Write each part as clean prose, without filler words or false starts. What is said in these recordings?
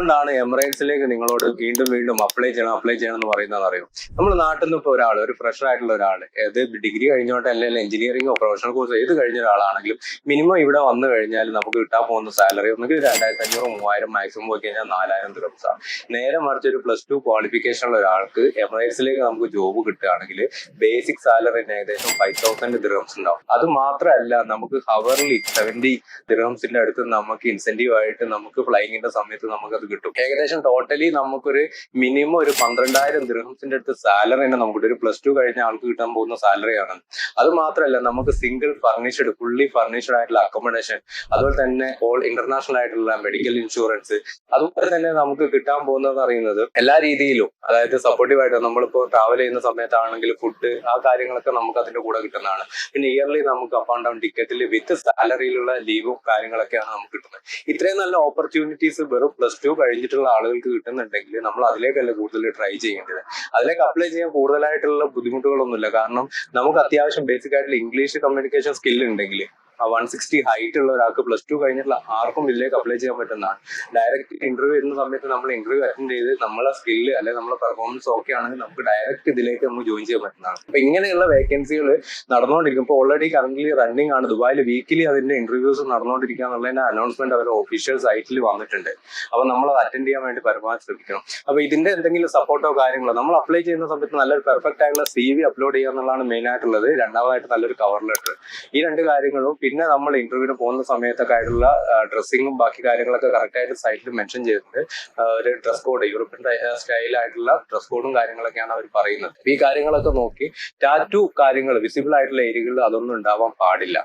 എന്തുകൊണ്ടാണ് എമിറേറ്റ്സിലേക്ക് നിങ്ങളോട് വീണ്ടും വീണ്ടും അപ്ലൈ ചെയ്യണം എന്ന് പറയുന്നത് അറിയോ? നമ്മൾ നാട്ടിൽ നിന്ന് ഇപ്പോൾ ഒരാൾ, ഒരു ഫ്രഷർ ആയിട്ടുള്ള ഒരാൾ, ഏത് ഡിഗ്രി കഴിഞ്ഞോട്ടെ അല്ലെങ്കിൽ എഞ്ചിനീയറിംഗോ പ്രൊഫഷണൽ കോഴ്സ് ഏത് കഴിഞ്ഞ ഒരാളാണെങ്കിലും മിനിമം ഇവിടെ വന്നു കഴിഞ്ഞാൽ നമുക്ക് കിട്ടാൻ പോകുന്ന സാലറി ഒന്നുകിൽ 2500 3000 മാക്സിമം പോയി കഴിഞ്ഞാൽ 4000 ദിർഹംസാണ്. നേരെ മറിച്ച് ഒരു +2 ക്വാളിഫിക്കേഷൻ ഉള്ള ഒരാൾക്ക് എമിറേറ്റ്സിലേക്ക് നമുക്ക് ജോബ് കിട്ടുകയാണെങ്കിൽ ബേസിക് സാലറി ഏകദേശം 5000 ദിർഹംസ് ഉണ്ടാവും. അത് മാത്രമല്ല, നമുക്ക് ഹവർലി 70 ദിർഹംസിന്റെ അടുത്ത് നമുക്ക് ഇൻസെന്റീവ് ആയിട്ട് നമുക്ക് ഫ്ലൈങ്ങിന്റെ സമയത്ത് നമുക്കത് കിട്ടും. ഏകദേശം ടോട്ടലി നമുക്കൊരു മിനിമം ഒരു 12000 ദിർഹംസിന്റെ അടുത്ത് സാലറി തന്നെ നമുക്ക് ഒരു +2 കഴിഞ്ഞ ആൾക്ക് കിട്ടാൻ പോകുന്ന സാലറിയാണ്. അത് മാത്രമല്ല, നമുക്ക് സിംഗിൾ ഫർണിഷ്ഡ്, ഫുള്ളി ഫർണിഷ്ഡ് ആയിട്ടുള്ള അക്കോമഡേഷൻ, അതുപോലെ തന്നെ ഓൾ ഇന്റർനാഷണൽ ആയിട്ടുള്ള മെഡിക്കൽ ഇൻഷുറൻസ്, അതുപോലെ തന്നെ നമുക്ക് കിട്ടാൻ പോകുന്നത് അറിയുന്നത് എല്ലാ രീതിയിലും, അതായത് സപ്പോർട്ടീവ് ആയിട്ട് നമ്മളിപ്പോ ട്രാവൽ ചെയ്യുന്ന സമയത്താണെങ്കിൽ ഫുഡ്, ആ കാര്യങ്ങളൊക്കെ നമുക്ക് അതിന്റെ കൂടെ കിട്ടുന്നതാണ്. പിന്നെ ഇയർലി നമുക്ക് അപ്പ് ആൻഡ് ഡൗൺ ടിക്കറ്റിൽ വിത്ത് സാലറിയിലുള്ള ലീവും കാര്യങ്ങളൊക്കെയാണ് നമുക്ക് കിട്ടുന്നത്. ഇത്രയും നല്ല ഓപ്പർച്യൂണിറ്റീസ് വെറും +2 കഴിഞ്ഞിട്ടുള്ള ആളുകൾക്ക് കിട്ടുന്നുണ്ടെങ്കിൽ നമ്മൾ അതിലേക്കല്ല കൂടുതൽ ട്രൈ ചെയ്യേണ്ടത്. അതിലേക്ക് അപ്ലൈ ചെയ്യാൻ കൂടുതലായിട്ടുള്ള ബുദ്ധിമുട്ടുകളൊന്നുമില്ല. കാരണം നമുക്ക് അത്യാവശ്യം ബേസിക് ആയിട്ടുള്ള ഇംഗ്ലീഷ് കമ്മ്യൂണിക്കേഷൻ സ്കിൽ ഉണ്ടെങ്കിൽ 160 ഹൈറ്റ് ഉള്ള ഒരാൾക്ക് +2 കഴിഞ്ഞിട്ടുള്ള ആർക്കും ഇതിലേക്ക് അപ്ലൈ ചെയ്യാൻ പറ്റുന്നതാണ്. ഡയറക്റ്റ് ഇന്റർവ്യൂ വരുന്ന സമയത്ത് നമ്മൾ ഇന്റർവ്യൂ അറ്റൻഡ് ചെയ്ത് നമ്മളെ സ്കില്ല് അല്ലെങ്കിൽ നമ്മളെ പെർഫോമൻസ് ഓക്കെ ആണെങ്കിൽ നമുക്ക് ഡയറക്റ്റ് ഇതിലേക്ക് നമുക്ക് ജോയിൻ ചെയ്യാൻ പറ്റുന്നതാണ്. അപ്പൊ ഇങ്ങനെയുള്ള വേക്കൻസികൾ നടന്നുകൊണ്ടിരിക്കും. ഇപ്പോൾ ഓൾറെഡി കറന്റ് റണ്ണിംഗ് ആണ്. ദുബായിൽ വീക്കിലി അതിന്റെ ഇന്റർവ്യൂസ് നടന്നുകൊണ്ടിരിക്കുക എന്നുള്ളതിന്റെ അനൗൺസ്മെന്റ് അവരുടെ ഒഫീഷ്യൽ സൈറ്റിൽ വന്നിട്ടുണ്ട്. അപ്പൊ നമ്മൾ അത് അറ്റൻഡ് ചെയ്യാൻ വേണ്ടി പരമാവധി ശ്രമിക്കണം. അപ്പൊ ഇതിന്റെ എന്തെങ്കിലും സപ്പോർട്ടോ കാര്യങ്ങളോ നമ്മൾ അപ്ലൈ ചെയ്യുന്ന സമയത്ത് നല്ലൊരു പെർഫെക്റ്റ് ആയിട്ടുള്ള CV അപ്ലോഡ് ചെയ്യുക എന്നുള്ളതാണ് മെയിൻ ആയിട്ടുള്ളത്. രണ്ടാമതായിട്ട് നല്ലൊരു കവർ ലെറ്റർ. ഈ രണ്ട് കാര്യങ്ങളും, പിന്നെ നമ്മൾ ഇന്റർവ്യൂവിന് പോകുന്ന സമയത്തൊക്കെ ആയിട്ടുള്ള ഡ്രസ്സിങ്ങും ബാക്കി കാര്യങ്ങളൊക്കെ കറക്റ്റ് ആയിട്ട് സൈറ്റിൽ മെൻഷൻ ചെയ്തിട്ടുണ്ട്. ഒരു ഡ്രസ് കോഡ്, യൂറോപ്യൻ സ്റ്റൈലായിട്ടുള്ള ഡ്രസ് കോഡും കാര്യങ്ങളൊക്കെയാണ് അവർ പറയുന്നത്. ഈ കാര്യങ്ങളൊക്കെ നോക്കി ടാറ്റു കാര്യങ്ങൾ വിസിബിൾ ആയിട്ടുള്ള ഏരിയകളിൽ അതൊന്നും ഉണ്ടാവാൻ പാടില്ല.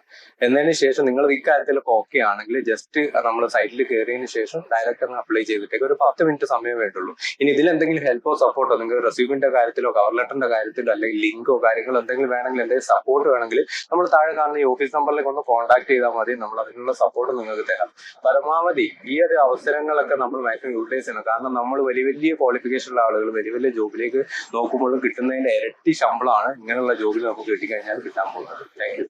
എന്നതിന് ശേഷം നിങ്ങൾ ഈ കാര്യത്തിലൊക്കെ ഓക്കെ ആണെങ്കിൽ ജസ്റ്റ് നമ്മൾ സൈറ്റിൽ കയറിയതിന് ശേഷം ഡയറക്റ്റ് അങ്ങ് അപ്ലൈ ചെയ്തിട്ടേക്ക് ഒരു 10 മിനിറ്റ് സമയം വേണ്ടുള്ളൂ. ഇനി ഇതിൽ എന്തെങ്കിലും ഹെൽപ്പോ സപ്പോർട്ടോ, നിങ്ങൾക്ക് റെസ്യൂമിന്റെ കാര്യത്തിലോ കവർ ലെറ്ററിന്റെ കാര്യത്തിലോ അല്ലെങ്കിൽ ലിങ്കോ കാര്യങ്ങളോ എന്തെങ്കിലും വേണമെങ്കിൽ, എന്തെങ്കിലും സപ്പോർട്ട് വേണമെങ്കിൽ നമ്മൾ താഴെ കാണുന്ന ഈ ഓഫീസ് നമ്പറിലേക്ക് ഒന്ന് കോൺടാക്ട് ചെയ്താൽ മതി. നമ്മൾ അതിനുള്ള സപ്പോർട്ട് നിങ്ങൾക്ക് തരാം. പരമാവധി ഈ ഒരു അവസരങ്ങളൊക്കെ നമ്മൾ മാക്സിമം യൂട്ടിലൈസ് ചെയ്യണം. കാരണം നമ്മൾ വലിയ വലിയ ക്വാളിഫിക്കേഷൻ ഉള്ള ആളുകൾ വലിയ വലിയ ജോബിലേക്ക് നോക്കുമ്പോഴും കിട്ടുന്നതിന്റെ ഇരട്ടി ശമ്പളമാണ് ഇങ്ങനെയുള്ള ജോബിൽ നമുക്ക് കിട്ടിക്കഴിഞ്ഞാൽ കിട്ടാൻ പോകുന്നത്. Thank you.